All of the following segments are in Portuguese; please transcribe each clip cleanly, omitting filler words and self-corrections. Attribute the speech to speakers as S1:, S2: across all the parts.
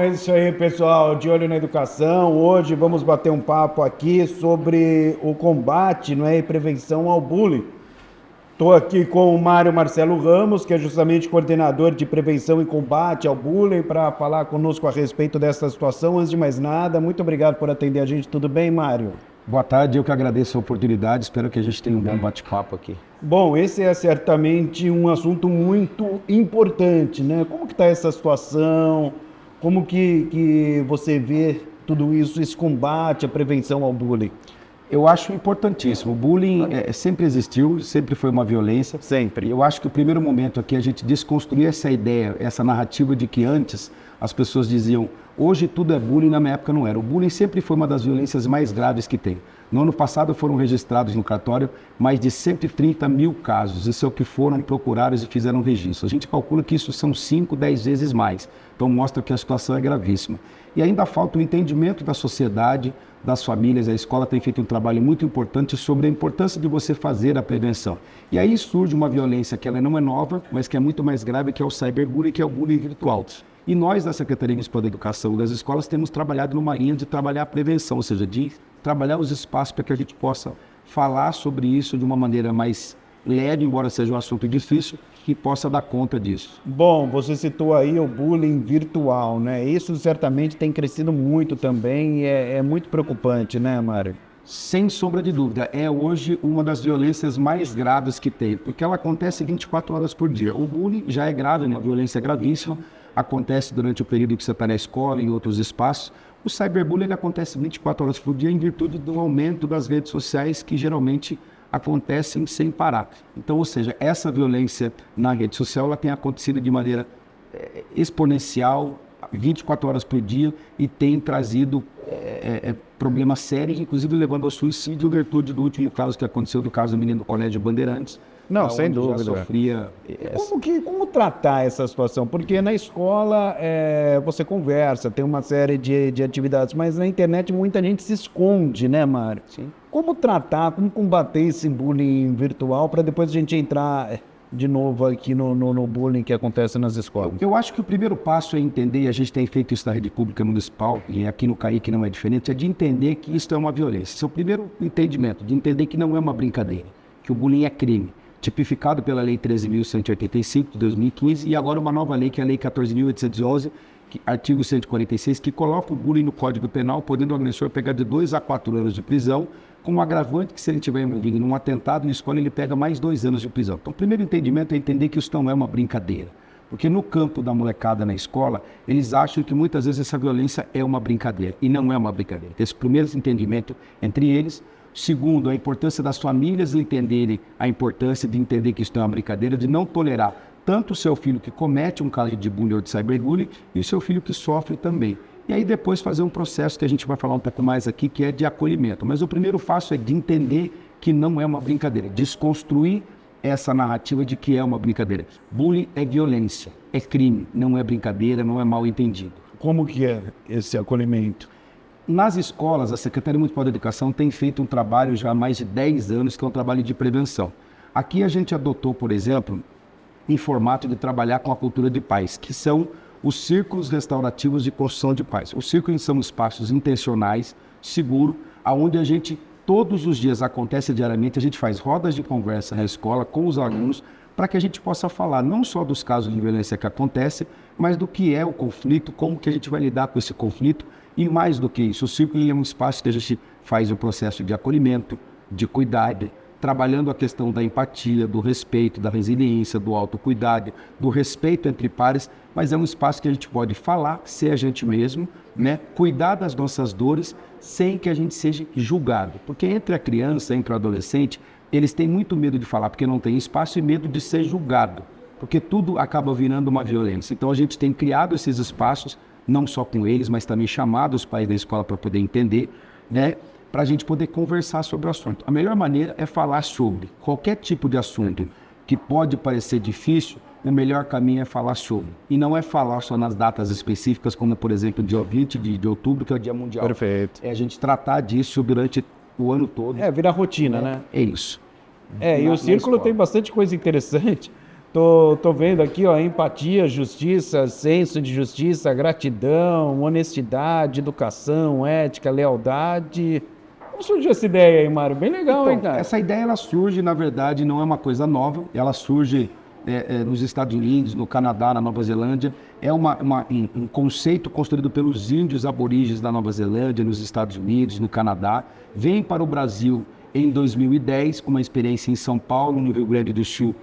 S1: é isso aí, pessoal. De Olho na Educação. Hoje vamos bater um papo aqui sobre o combate, não é, e prevenção ao bullying. Estou aqui com o Mário Marcelo Ramos, que é justamente coordenador de prevenção e combate ao bullying, para falar conosco a respeito dessa situação. Antes de mais nada, muito obrigado por atender a gente. Tudo bem, Mário?
S2: Boa tarde, eu que agradeço a oportunidade. Espero que a gente tenha um bom bate-papo aqui.
S1: Bom, esse é certamente um assunto muito importante, né? Como que está essa situação? Como que você vê tudo isso, esse combate, a prevenção ao bullying?
S2: Eu acho importantíssimo. O bullying sempre existiu, sempre foi uma violência.
S1: Sempre.
S2: Eu acho que o primeiro momento aqui é a gente desconstruir essa ideia, essa narrativa de que antes as pessoas diziam hoje tudo é bullying, na minha época não era. O bullying sempre foi uma das violências mais graves que tem. No ano passado foram registrados no cartório mais de 130 mil casos. Isso é o que foram procurados e fizeram registro. A gente calcula que isso são 5, 10 vezes mais. Então mostra que a situação é gravíssima. E ainda falta o entendimento da sociedade, das famílias. A escola tem feito um trabalho muito importante sobre a importância de você fazer a prevenção. E aí surge uma violência que ela não é nova, mas que é muito mais grave, que é o cyberbullying, que é o bullying virtual. E nós, da Secretaria Municipal da Educação das escolas, temos trabalhado numa linha de trabalhar a prevenção, ou seja, de trabalhar os espaços para que a gente possa falar sobre isso de uma maneira mais leve, embora seja um assunto difícil, que possa dar conta disso.
S1: Bom, você citou aí o bullying virtual, né? Isso certamente tem crescido muito também e é muito preocupante, né, Mário?
S2: Sem sombra de dúvida, é hoje uma das violências mais graves que tem, porque ela acontece 24 horas por dia. O bullying já é grave, né? A violência é gravíssima, acontece durante o período que você está na escola, em outros espaços. O cyberbullying ele acontece 24 horas por dia em virtude do aumento das redes sociais que geralmente acontecem sem parar. Então, ou seja, essa violência na rede social ela tem acontecido de maneira exponencial, 24 horas por dia, e tem trazido problemas sérios, inclusive levando ao suicídio, em virtude do último caso que aconteceu, do caso do menino do Colégio Bandeirantes.
S1: Não, sem dúvida.
S2: Já sofria...
S1: Como tratar essa situação? Porque na escola você conversa, tem uma série de atividades, mas na internet muita gente se esconde, né, Mário?
S2: Sim.
S1: Como tratar, como combater esse bullying virtual para depois a gente entrar de novo aqui no bullying que acontece nas escolas?
S2: Eu acho que o primeiro passo é entender, e a gente tem feito isso na rede pública municipal, e aqui no CAIC não é diferente, é de entender que isso é uma violência. Esse é o primeiro entendimento, de entender que não é uma brincadeira, que o bullying é crime, tipificado pela Lei 13.185 de 2015 e agora uma nova lei, que é a Lei 14.811, artigo 146, que coloca o bullying no Código Penal, podendo o agressor pegar de 2 a 4 anos de prisão, com um agravante que, se ele tiver envolvido num atentado na escola, ele pega mais 2 anos de prisão. Então, o primeiro entendimento é entender que isso não é uma brincadeira. Porque no campo da molecada na escola, eles acham que muitas vezes essa violência é uma brincadeira, e não é uma brincadeira. Esse primeiro entendimento entre eles. Segundo, a importância das famílias entenderem a importância de entender que isso é uma brincadeira, de não tolerar tanto o seu filho que comete um caso de bullying ou de cyberbullying e o seu filho que sofre também. E aí depois fazer um processo que a gente vai falar um pouco mais aqui, que é de acolhimento. Mas o primeiro passo é de entender que não é uma brincadeira, desconstruir essa narrativa de que é uma brincadeira. Bullying é violência, é crime, não é brincadeira, não é mal entendido.
S1: Como que é esse acolhimento?
S2: Nas escolas, a Secretaria Municipal da Educação tem feito um trabalho já há mais de 10 anos, que é um trabalho de prevenção. Aqui a gente adotou, por exemplo, em formato de trabalhar com a cultura de paz, que são os círculos restaurativos de construção de paz. Os círculos são espaços intencionais, seguros, onde a gente, todos os dias, acontece diariamente, a gente faz rodas de conversa na escola com os alunos, para que a gente possa falar não só dos casos de violência que acontecem, mas do que é o conflito, como que a gente vai lidar com esse conflito. E mais do que isso, o círculo é um espaço que a gente faz o processo de acolhimento, de cuidado, trabalhando a questão da empatia, do respeito, da resiliência, do autocuidado, do respeito entre pares, mas é um espaço que a gente pode falar, ser a gente mesmo, né? Cuidar das nossas dores sem que a gente seja julgado. Porque entre a criança, entre o adolescente, eles têm muito medo de falar, porque não tem espaço, e medo de ser julgado, porque tudo acaba virando uma violência. Então a gente tem criado esses espaços, não só com eles, mas também chamado os pais da escola para poder entender, né? Para a gente poder conversar sobre o assunto. A melhor maneira é falar sobre qualquer tipo de assunto que pode parecer difícil. O melhor caminho é falar sobre. E não é falar só nas datas específicas, como, por exemplo, dia 20 de outubro, que é o Dia Mundial.
S1: Perfeito.
S2: É a gente tratar disso durante o ano todo.
S1: Vira rotina, né?
S2: É isso.
S1: E o círculo tem bastante coisa interessante, Tô vendo aqui, ó, empatia, justiça, senso de justiça, gratidão, honestidade, educação, ética, lealdade. Como surgiu essa ideia aí, Mário? Bem legal,
S2: Então,
S1: hein, cara?
S2: essa ideia ela surge, na verdade, não é uma coisa nova, ela surge nos Estados Unidos, no Canadá, na Nova Zelândia. É um conceito construído pelos índios aborígenes da Nova Zelândia, nos Estados Unidos, no Canadá. Vem para o Brasil em 2010, com uma experiência em São Paulo, no Rio Grande do Sul,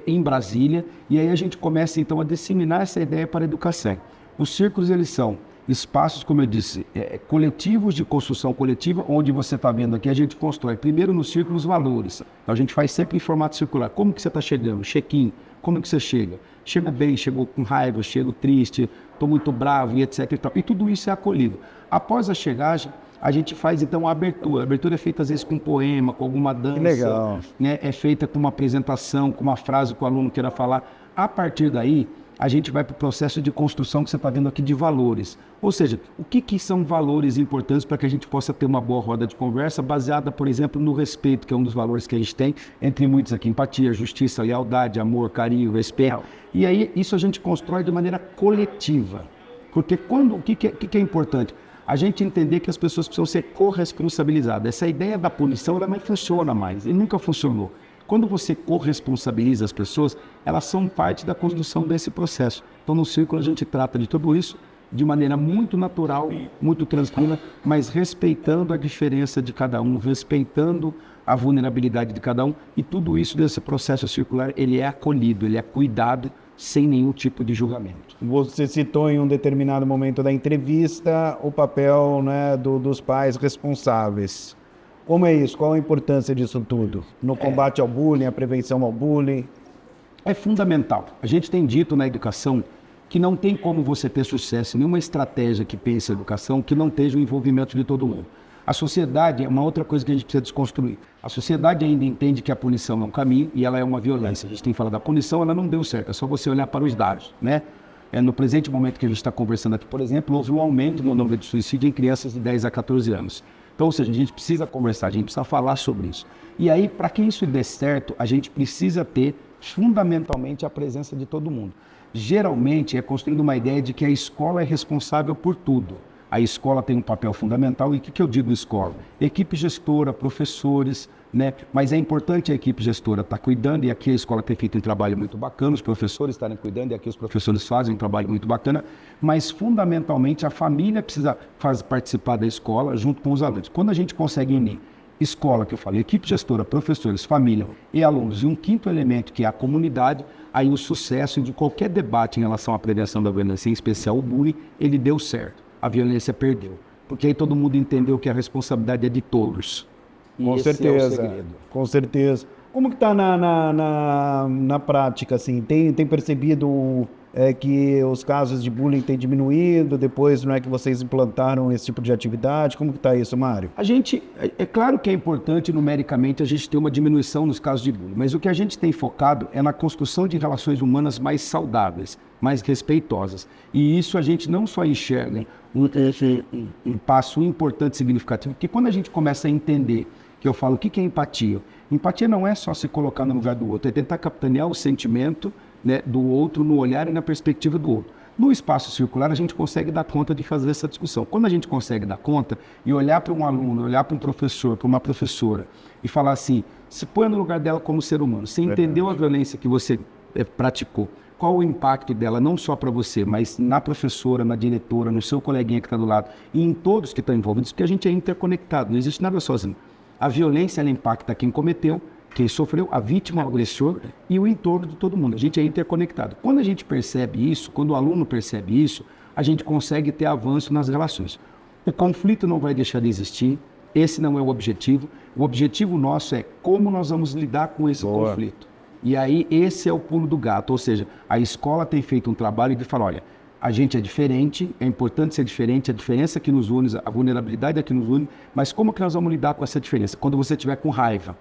S2: em Brasília, e aí a gente começa então a disseminar essa ideia para a educação. Os círculos, eles são espaços, como eu disse, coletivos de construção coletiva, onde você está vendo aqui, a gente constrói primeiro no círculo os valores. Então a gente faz sempre em formato circular. Como que você está chegando? Check-in. Como que você chega? Chego bem, chego com raiva, chego triste, estou muito bravo e etc. E tudo isso é acolhido. Após a chegagem, a gente faz então a abertura. A abertura é feita às vezes com um poema, com alguma dança.
S1: Que legal.
S2: Né? É feita com uma apresentação, com uma frase que o aluno queira falar. A partir daí, a gente vai para o processo de construção que você está vendo aqui de valores. Ou seja, o que são valores importantes para que a gente possa ter uma boa roda de conversa baseada, por exemplo, no respeito, que é um dos valores que a gente tem, entre muitos aqui, empatia, justiça, lealdade, amor, carinho, respeito. E aí, isso a gente constrói de maneira coletiva. Porque o que é importante? A gente entender que as pessoas precisam ser corresponsabilizadas. Essa ideia da punição, ela não funciona mais, e nunca funcionou. Quando você corresponsabiliza as pessoas, elas são parte da construção desse processo. Então, no Círculo, a gente trata de tudo isso de maneira muito natural, muito tranquila, mas respeitando a diferença de cada um, respeitando a vulnerabilidade de cada um, e tudo isso desse processo circular, ele é acolhido, ele é cuidado, sem nenhum tipo de julgamento.
S1: Você citou em um determinado momento da entrevista o papel, né, dos pais responsáveis. Como é isso? Qual a importância disso tudo? No combate ao bullying, a prevenção ao bullying?
S2: É fundamental. A gente tem dito na educação que não tem como você ter sucesso, nenhuma estratégia que pense a educação que não esteja o envolvimento de todo mundo. A sociedade é uma outra coisa que a gente precisa desconstruir. A sociedade ainda entende que a punição é um caminho e ela é uma violência. A gente tem que falar da punição, ela não deu certo, é só você olhar para os dados, né? No presente momento que a gente está conversando aqui, por exemplo, houve um aumento no número de suicídio em crianças de 10 a 14 anos. Então, ou seja, a gente precisa conversar, a gente precisa falar sobre isso. E aí, para que isso dê certo, a gente precisa ter fundamentalmente a presença de todo mundo. Geralmente é construída uma ideia de que a escola é responsável por tudo. A escola tem um papel fundamental. E o que eu digo escola? Equipe gestora, professores, né? Mas é importante a equipe gestora estar cuidando, e aqui a escola tem feito um trabalho muito bacana, os professores estarem cuidando, e aqui os professores fazem um trabalho muito bacana, mas fundamentalmente a família precisa participar da escola junto com os alunos. Quando a gente consegue unir escola, que eu falei, equipe gestora, professores, família e alunos, e um quinto elemento que é a comunidade, aí o sucesso de qualquer debate em relação à prevenção da violência, em especial o bullying, ele deu certo. A violência perdeu. Porque aí todo mundo entendeu que a responsabilidade é de todos.
S1: Com certeza, com certeza. Como que está na prática, assim? Tem percebido que os casos de bullying têm diminuído, depois não é que vocês implantaram esse tipo de atividade? Como que está isso, Mário?
S2: A gente, é claro que é importante numericamente a gente ter uma diminuição nos casos de bullying, mas o que a gente tem focado é na construção de relações humanas mais saudáveis, mais respeitosas. E isso a gente não só enxerga um passo importante e significativo, porque quando a gente começa a entender, que eu falo, o que é empatia? Empatia não é só se colocar no lugar do outro, é tentar capitanear o sentimento, né, do outro, no olhar e na perspectiva do outro. No espaço circular, a gente consegue dar conta de fazer essa discussão. Quando a gente consegue dar conta e olhar para um aluno, olhar para um professor, para uma professora, e falar assim, se põe no lugar dela como ser humano, você entendeu a violência que você praticou, qual o impacto dela, não só para você, mas na professora, na diretora, no seu coleguinha que está do lado, e em todos que estão envolvidos, porque a gente é interconectado, não existe nada sozinho. A violência, ela impacta quem cometeu, quem sofreu, a vítima, o agressor e o entorno de todo mundo. A gente é interconectado. Quando a gente percebe isso, quando o aluno percebe isso, a gente consegue ter avanço nas relações. O conflito não vai deixar de existir, esse não é o objetivo. O objetivo nosso é como nós vamos lidar com esse conflito. E aí, esse é o pulo do gato, ou seja, a escola tem feito um trabalho de falar, olha, a gente é diferente, é importante ser diferente, a diferença que nos une, a vulnerabilidade é que nos une, mas como que nós vamos lidar com essa diferença? Quando você estiver com raiva.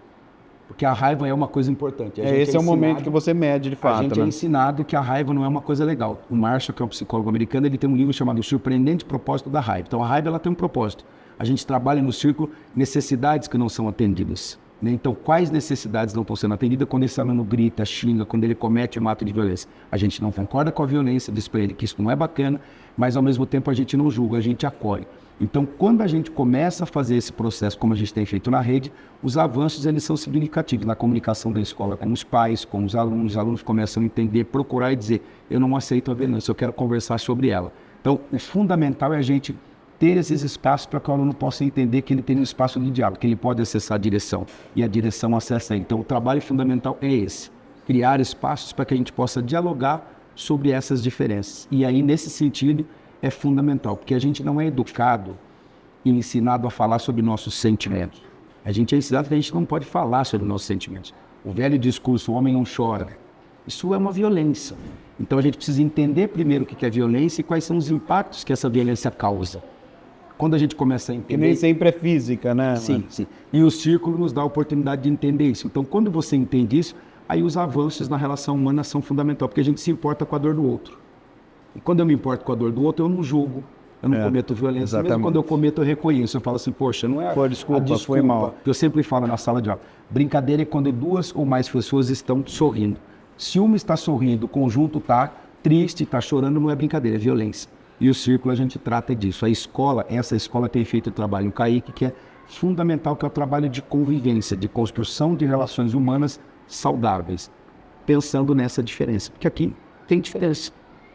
S2: Porque a raiva é uma coisa importante.
S1: Esse é o momento que você mede, de fato.
S2: A gente é ensinado que a raiva não é uma coisa legal. O Marshall, que é um psicólogo americano, ele tem um livro chamado O Surpreendente Propósito da Raiva. Então, a raiva ela tem um propósito. A gente trabalha no círculo necessidades que não são atendidas. né? Então, quais necessidades não estão sendo atendidas quando esse aluno grita, xinga, quando ele comete um ato de violência? A gente não concorda com a violência, diz para ele que isso não é bacana, mas ao mesmo tempo a gente não julga, a gente acolhe. Então, quando a gente começa a fazer esse processo, como a gente tem feito na rede, os avanços eles são significativos na comunicação da escola com os pais, com os alunos começam a entender, procurar e dizer, eu não aceito a violência, eu quero conversar sobre ela. Então, o fundamental é a gente ter esses espaços para que o aluno possa entender que ele tem um espaço de diálogo, que ele pode acessar a direção e a direção acessa ele. Então, o trabalho fundamental é esse, criar espaços para que a gente possa dialogar sobre essas diferenças. E aí, nesse sentido, é fundamental, porque a gente não é educado e ensinado a falar sobre nossos sentimentos. A gente é ensinado que a gente não pode falar sobre nossos sentimentos. O velho discurso, o homem não chora, isso é uma violência. Então a gente precisa entender primeiro o que é violência e quais são os impactos que essa violência causa. Quando a gente começa a entender...
S1: Que nem sempre é física, né?
S2: Sim, sim. E o círculo nos dá a oportunidade de entender isso. Então, quando você entende isso, aí os avanços na relação humana são fundamentais, porque a gente se importa com a dor do outro. E quando eu me importo com a dor do outro, eu não julgo, eu não cometo violência.
S1: Exatamente.
S2: Mesmo quando eu cometo, eu reconheço. Eu falo assim, poxa, não é
S1: Pô, desculpa, foi mal.
S2: Eu sempre falo na sala de aula, brincadeira é quando duas ou mais pessoas estão sorrindo. Se uma está sorrindo, o conjunto está triste, está chorando, não é brincadeira, é violência. E o círculo a gente trata disso. A escola, essa escola tem feito o trabalho, o CAIC, que é fundamental, que é o trabalho de convivência, de construção de relações humanas saudáveis, pensando nessa diferença. Porque aqui tem diferença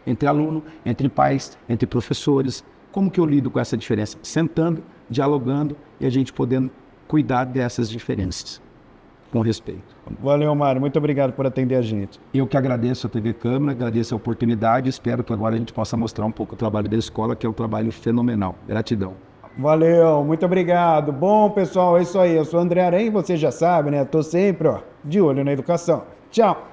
S2: entre aluno, entre pais, entre professores. Como que eu lido com essa diferença? Sentando, dialogando e a gente podendo cuidar dessas diferenças com respeito.
S1: Valeu, Mário. Muito obrigado por atender a gente.
S2: Eu que agradeço a TV Câmara, agradeço a oportunidade. Espero que agora a gente possa mostrar um pouco o trabalho da escola, que é um trabalho fenomenal. Gratidão.
S1: Valeu, muito obrigado. Bom, pessoal, é isso aí. Eu sou o André Aranha e você já sabe, né? Estou sempre, de olho na educação. Tchau.